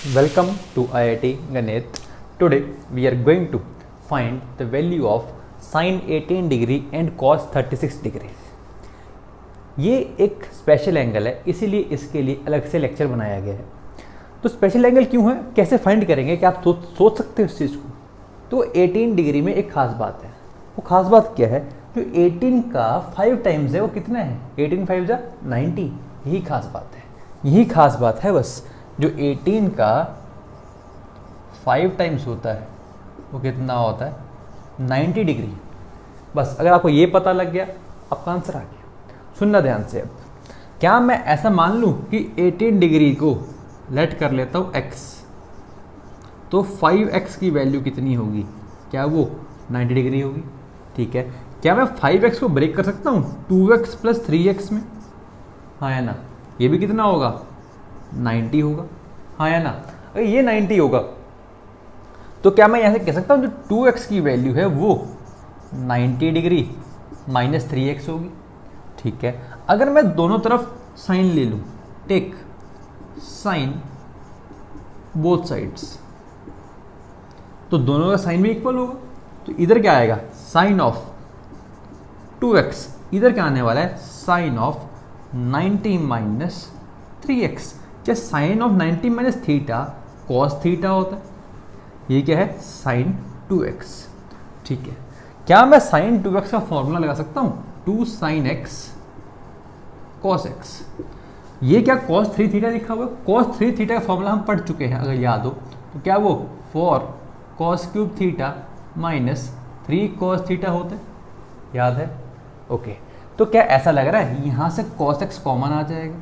Welcome to IIT Ganit. Today we are going to find the value of sin 18 degree and cos 36 degree. ये एक special angle है, इसीलिए इसके लिए अलग से लेक्चर बनाया गया है. तो स्पेशल एंगल क्यों है, कैसे फाइंड करेंगे, क्या आप सोच सकते हो इस चीज़ को. तो 18 डिग्री में एक खास बात है. वो खास बात क्या है, जो 18 का 5 टाइम्स है वो कितना है, 18 5 जा 90. यही खास बात है, यही खास बात है बस. जो 18 का 5 टाइम्स होता है वो कितना होता है, 90 डिग्री. बस अगर आपको ये पता लग गया, आपका आंसर आ गया. सुनना ध्यान से. अब क्या मैं ऐसा मान लूँ कि 18 डिग्री को लेट कर लेता हूँ x, तो 5x की वैल्यू कितनी होगी, क्या वो 90 डिग्री होगी. ठीक है. क्या मैं 5x को ब्रेक कर सकता हूँ 2x प्लस 3x में, हाँ या ना. ये भी कितना होगा, 90 होगा, हाँ या ना. अगर ये 90 होगा तो क्या मैं यहाँ से कह सकता हूँ जो 2x की वैल्यू है वो 90 डिग्री माइनस 3x होगी. ठीक है. अगर मैं दोनों तरफ साइन ले लूँ, टेक साइन बोथ साइड्स, तो दोनों का साइन भी इक्वल होगा. तो इधर क्या आएगा, साइन ऑफ 2x, इधर क्या आने वाला है, साइन ऑफ 90 माइनस 3x. क्या sine of 90 minus theta cos theta होता है. ये क्या है, साइन 2x. ठीक है. क्या मैं साइन 2x का फॉर्मूला लगा सकता हूँ, 2 साइन x कॉस x. ये क्या कॉस 3 थीटा लिखा हुआ है, कॉस 3 थीटा का फॉर्मूला हम पढ़ चुके हैं अगर याद हो तो. क्या वो 4 cos cube theta minus 3 cos theta होता है, याद है. ओके. तो क्या ऐसा लग रहा है यहाँ से कॉस x कॉमन आ जाएगा,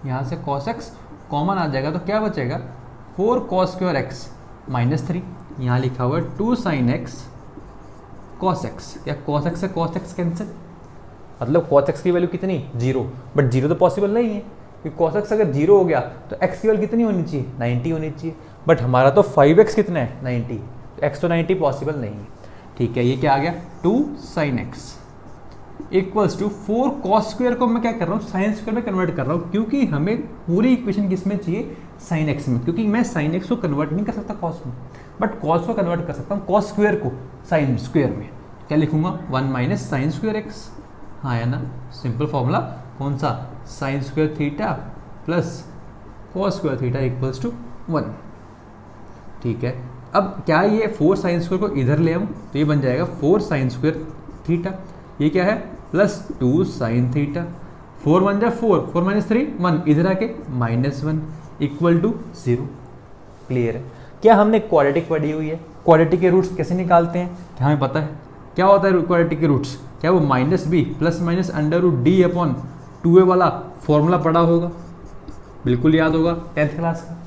यहाँ से cos x कॉमन आ जाएगा, तो क्या बचेगा 4 cos स्क्वायर x माइनस 3. यहाँ लिखा हुआ है 2 sin x cos x. या cos x से cos x कैंसिल, मतलब cos x की वैल्यू कितनी, 0. बट 0 तो पॉसिबल नहीं है, क्योंकि cos x अगर 0 हो गया तो x की वैल्यू कितनी होनी चाहिए, 90 होनी चाहिए. बट हमारा तो 5x कितना है, 90. तो x तो 90 पॉसिबल नहीं है. ठीक है. ये क्या आ गया, 2 sin x equals to 4 cos square को मैं क्या कर रहा हूँ, साइन स्क्वायर में कन्वर्ट कर रहा हूँ, क्योंकि हमें पूरी इक्वेशन किसमें चाहिए, साइन एक्स में. क्योंकि मैं साइन एक्स को कन्वर्ट नहीं कर सकता कॉस में, बट कॉस को कन्वर्ट कर सकता हूँ कॉस स्क्वायर को साइन स्क्वायर में. क्या लिखूंगा, 1 माइनस साइन स्क्वायर एक्स, हाँ या ना. सिंपल फॉर्मूला कौन सा, sine square theta plus cos square theta equals to 1. ठीक है. अब क्या ये 4 साइन स्क्वायर को इधर ले आऊँ तो ये बन जाएगा 4 साइन स्क्वायर थीटा. ये क्या है, प्लस 2 साइन थीटा. 4 1 जा 4, 4 माइनस 3 1, इधर आके माइनस 1 इक्वल टू 0. क्लियर है. क्या हमने क्वाड्रेटिक पढ़ी हुई है, क्वाड्रेटिक के रूट्स कैसे निकालते हैं, क्या हमें पता है. क्या होता है क्वाड्रेटिक के रूट्स, क्या वो minus B plus minus under root D upon 2a वाला फॉर्मूला पढ़ा होगा, बिल्कुल याद होगा 10th क्लास का.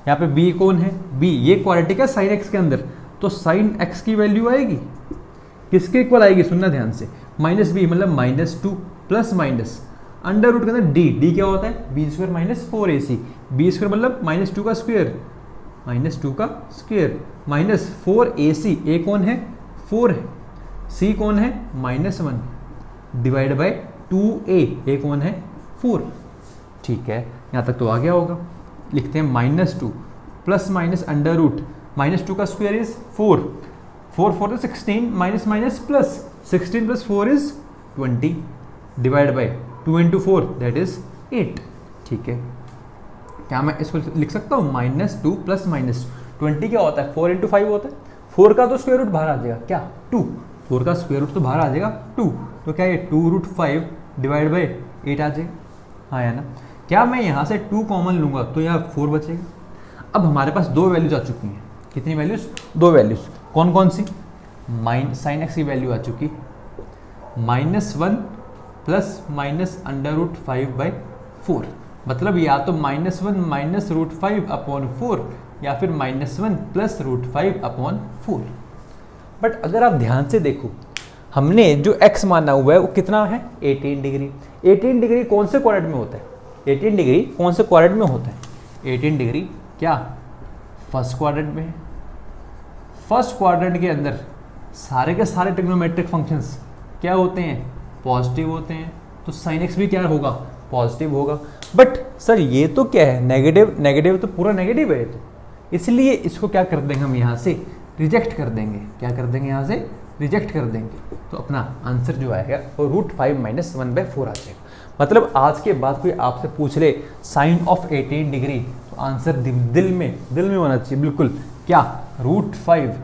यहाँ पे बी कौन है, बी ये क्वाड्रेटिक है साइन एक्स के अंदर, तो साइन एक्स की वैल्यू आएगी किसके इक्वल आएगी, सुनना ध्यान से, माइनस बी मतलब minus 2 plus minus under root के अंदर डी, डी क्या होता है, B square minus 4ac. B square मतलब माइनस 2 का स्क्वायर, माइनस 2 का स्क्वायर माइनस 4ac. ए कौन है, 4 है. सी कौन है, माइनस 1 डिवाइड बाई 2a. ए कौन है, 4. ठीक है. यहाँ तक तो आ गया होगा. लिखते हैं minus 2 plus minus under root, minus 2 का स्क्वायर इज 4, 4 4 तो 16 minus minus plus 16 plus 4 is 20 divide by 2 into 4 that is 8. ठीक है. क्या मैं इसको लिख सकता हूँ, माइनस 2 प्लस माइनस 20 क्या होता है, 4 इंटू 5 होता है. 4 का तो स्क्वायर रूट बाहर आ जाएगा, क्या 2, 4 का स्क्वायर रूट तो बाहर आ जाएगा 2, तो क्या ये 2 रूट 5 डिवाइड बाई 8 आ जाएगा, हाँ या ना. क्या मैं यहाँ से 2 कॉमन लूँगा तो यहाँ 4 बचेगा. अब हमारे पास 2 वैल्यूज आ चुकी हैं. कितनी वैल्यूज, 2 वैल्यूज. कौन कौन सी, साइन एक्स की वैल्यू आ चुकी -1 plus minus under root 5 by 4. मतलब या तो -1 माइनस रूट 5 अपॉन 4 या फिर -1 प्लस रूट 5 अपॉन 4. बट अगर आप ध्यान से देखो, हमने जो x माना हुआ है वो कितना है, 18 डिग्री. 18 डिग्री कौन से क्वाड्रेंट में होता है, 18 डिग्री कौन से क्वाड्रेंट में होता है, 18 डिग्री क्या फर्स्ट क्वाड्रेंट में है. फर्स्ट क्वाड्रेंट के अंदर सारे के सारे ट्रिग्नोमेट्रिक फंक्शंस क्या होते हैं, पॉजिटिव होते हैं. तो साइन एक्स भी क्या होगा, पॉजिटिव होगा. बट सर ये तो क्या है, नेगेटिव, नेगेटिव तो पूरा नेगेटिव है. इसलिए इसको क्या कर देंगे हम यहाँ से रिजेक्ट कर देंगे। क्या कर देंगे यहाँ से रिजेक्ट कर देंगे। तो अपना आंसर जो आएगा वो √5 - 1/4 आ जाएगा। मतलब आज के बाद कोई आपसे पूछ ले साइन ऑफ 18 डिग्री तो आंसर दिल में होना चाहिए बिल्कुल। क्या √5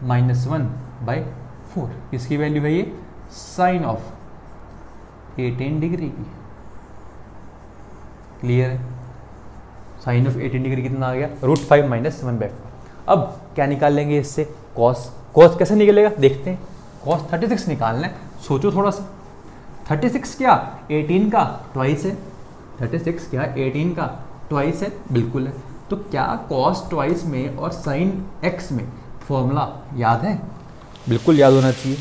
- 1/4 किसकी वैल्यू है ये साइन ऑफ 18 डिग्री की। क्लियर है। साइन ऑफ 18 डिग्री कितना आ गया √5 - 1/4। अब क्या निकाल लेंगे इससे कॉस। कॉस कैसे निकलेगा देखते हैं। कॉस 36 निकालना है। सोचो थोड़ा सा 36 क्या 18 का ट्वाइस है। 36 क्या 18 का ट्वाइस है बिल्कुल है। तो क्या कॉस ट्वाइस में और साइन एक्स में फॉर्मूला याद है बिल्कुल याद होना चाहिए।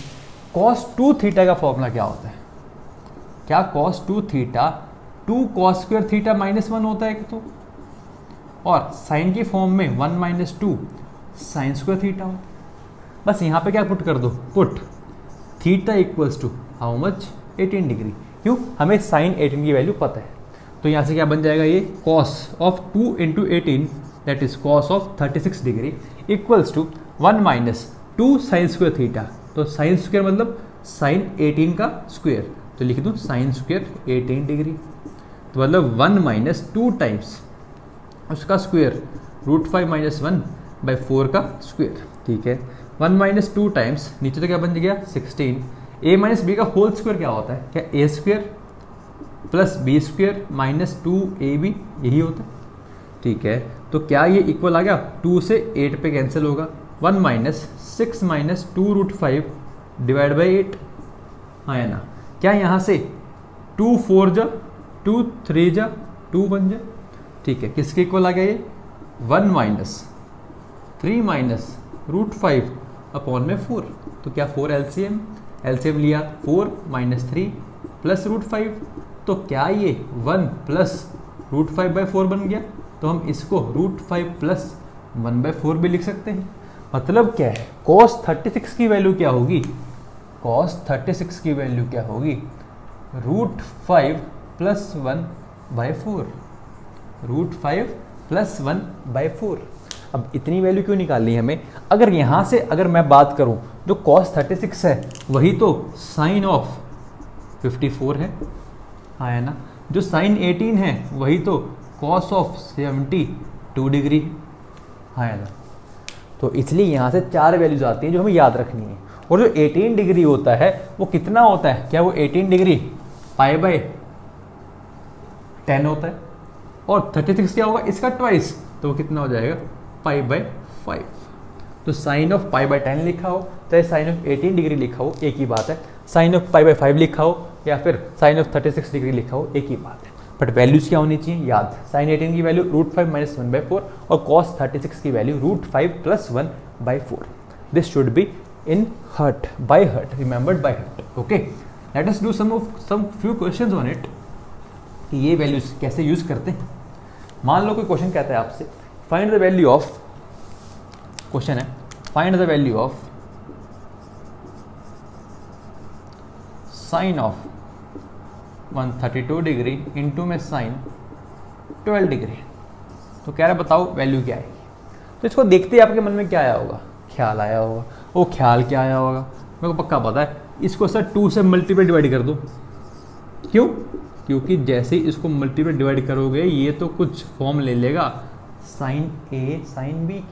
कॉस 2 थीटा का फॉर्मूला क्या होता है। क्या cos 2 theta 2 cos square theta -1 होता है तो और साइन की फॉर्म में 1 - 2 साइन स्क्वायर थीटा होता है। बस यहाँ पे क्या पुट कर दो put theta equals to how much 18 degree. क्यों हमें साइन 18 की वैल्यू पता है। तो यहाँ से क्या बन जाएगा ये cos of 2 × 18 that is cos of 36 degree equals to 1 - 2 sine square theta. तो साइन स्क्वायर मतलब साइन 18 का स्क्वायर तो लिख दूँ साइन स्क्वायर 18 डिग्री। तो मतलब 1 - 2 टाइम्स उसका स्क्वायर √5 - 1/4 का स्क्वायर। ठीक है 1 - 2 टाइम्स नीचे तो क्या बन गया 16 a - b का होल स्क्वायर क्या होता है क्या a square + b square - 2ab यही होता है। ठीक है तो क्या ये इक्वल आ गया 2 से 8 पे कैंसिल होगा 1 - 6 - 2 √5 / 8 है ना। क्या यहाँ से 2 4 जा 2 3 जा 2 1 जा। ठीक है किसके इक्वल आ गया ये 1 - 3 - √5/4। तो क्या 4 एलसीएम लिया 4 - 3 + √5। तो क्या ये 1 + √5/4 बन गया। तो हम इसको √5 + 1/4 भी लिख सकते हैं। मतलब क्या है cos 36 की वैल्यू क्या होगी cos 36 की वैल्यू क्या होगी √5 + 1/4 √5 + 1/4। अब इतनी वैल्यू क्यों निकालनी है हमें। अगर यहाँ से अगर मैं बात करूँ जो cos 36 है वही तो साइन ऑफ 54 है ना। जो साइन 18 है वही तो cos ऑफ 72 डिग्री है ना। तो इसलिए यहाँ से 4 वैल्यूज आती हैं जो हमें याद रखनी है। और जो 18 डिग्री होता है वो कितना होता है क्या वो 18 डिग्री π/10 होता है। और 36 क्या होगा इसका ट्वाइस तो वो कितना हो जाएगा π/5। तो साइन ऑफ π/10 लिखा हो चाहे साइन ऑफ 18 डिग्री लिखा हो एक ही बात है। साइन ऑफ π/5 लिखा हो या फिर साइन ऑफ 36 डिग्री लिखा हो एक ही बात है। बट वैल्यूज क्या होनी चाहिए याद। साइन 18 की वैल्यू √5 - 1/4 और cos 36 की value √5 + 1/4। This should be in heart by heart remembered by heart. Okay let us do some few questions on it कि ये वैल्यूज कैसे यूज करते हैं। मान लो कोई क्वेश्चन कहता है आपसे find the value of question है find the value of sine of 132 degree into में साइन 12 डिग्री। तो कह रहा है बताओ वैल्यू क्या आएगी। तो इसको देखते ही आपके मन में क्या आया होगा ख्याल आया होगा। वो ख्याल क्या आया होगा मेरे को पक्का पता है। इसको सर 2 से मल्टीपल डिवाइड कर दो। क्यों क्योंकि जैसे ही इसको मल्टीपल डिवाइड करोगे ये तो कुछ फॉर्म ले लेगा साइन ए साइन बी।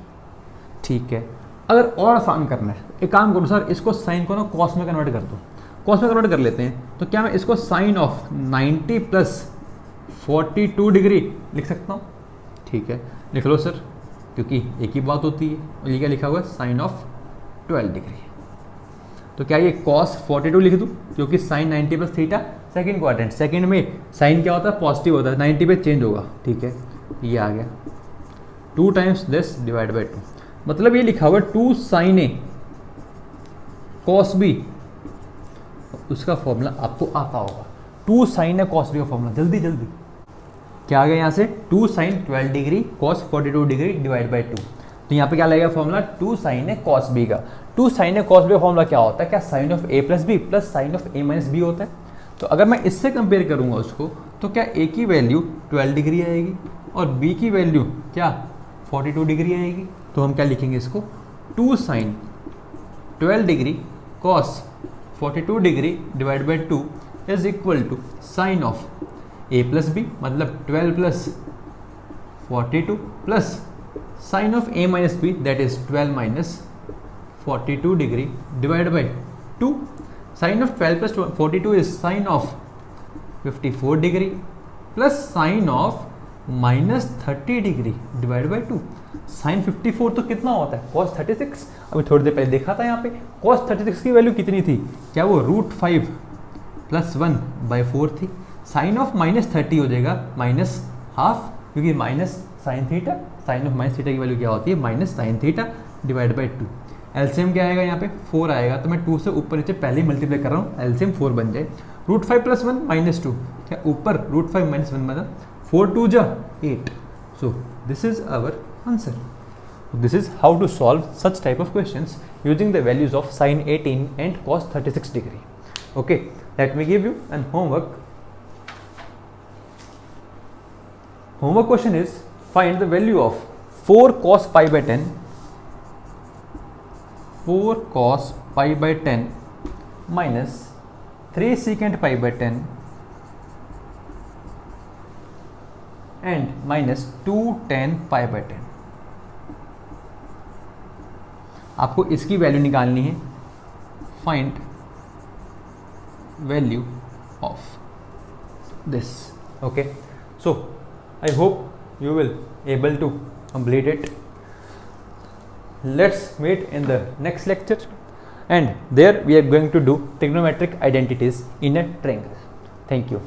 ठीक है अगर और आसान करना है एक काम करो सर इसको साइन को ना कॉस में कन्वर्ट कर दो। कॉस में कन्वर्ट कर लेते हैं तो क्या मैं इसको साइन ऑफ 90 + 42 डिग्री लिख सकता हूँ। ठीक है लिख लो सर क्योंकि एक ही बात होती है। और ये क्या लिखा हुआ है साइन ऑफ 12 डिग्री। तो क्या ये cos 42 लिख दूँ क्योंकि sine 90 + theta second quadrant second में साइन क्या होता है पॉजिटिव होता है 90 पे चेंज होगा। ठीक है ये आ गया 2 × this / 2 मतलब ये लिखा हुआ है 2 sin A cos B। उसका फॉर्मूला आपको आता होगा 2 sin A cos B का फॉर्मूला जल्दी क्या आ गया यहाँ से 2 sin 12 डिग्री cos 42 डिग्री / 2। तो यहाँ पे क्या लगेगा formula 2 sin A cos B का। 2 sin A cos B का फॉर्मूला क्या होता है क्या sine of A + B + sine of A - B होता है। तो अगर मैं इससे कंपेयर करूँगा उसको तो क्या A की वैल्यू 12 डिग्री आएगी और B की वैल्यू क्या 42 डिग्री आएगी। तो हम क्या लिखेंगे इसको, 2 sine 12 degree cos 42 degree divide by 2 is equal to sine of a plus B, मतलब 12 प्लस 42 प्लस sine of a minus B that is 12 minus 42 degree divide by 2। Sine of 12 plus 42 is sine of 54 degree plus sine of minus 30 degree divide by 2। Sine 54 तो कितना होता है, cos 36। अभी थोड़ी देर पहले देखा था यहाँ पे cos 36 की वैल्यू कितनी थी, क्या वो √5 प्लस 1/4 थी। साइन ऑफ माइनस 30 हो जाएगा माइनस हाफ, क्योंकि minus sine theta, sine of minus theta की वैल्यू क्या होती है, minus sine theta divide by 2। LCM क्या आएगा यहाँ पे 4 आएगा, तो मैं 2 से ऊपर नीचे पहले ही मल्टीप्लाई कर रहा हूँ, एलसीएम 4 बन जाए। √5 प्लस 1 माइनस 2, क्या ऊपर √5 माइनस 1 बना, 4 2 जा 8। So this is our answer. This is how to solve such type of questions using the values of sine 18 and cos 36 degree. Okay, let me give you an homework. Homework question is find the value of 4 cos pi by 10, 4 cos pi by 10 minus 3 secant pi by 10 and minus 2 tan pi by 10. आपको इसकी value निकालनी है. Find value of this. Okay, so I hope you will able to complete it. Let's meet in the next lecture, and there we are going to do trigonometric identities in a triangle. Thank you.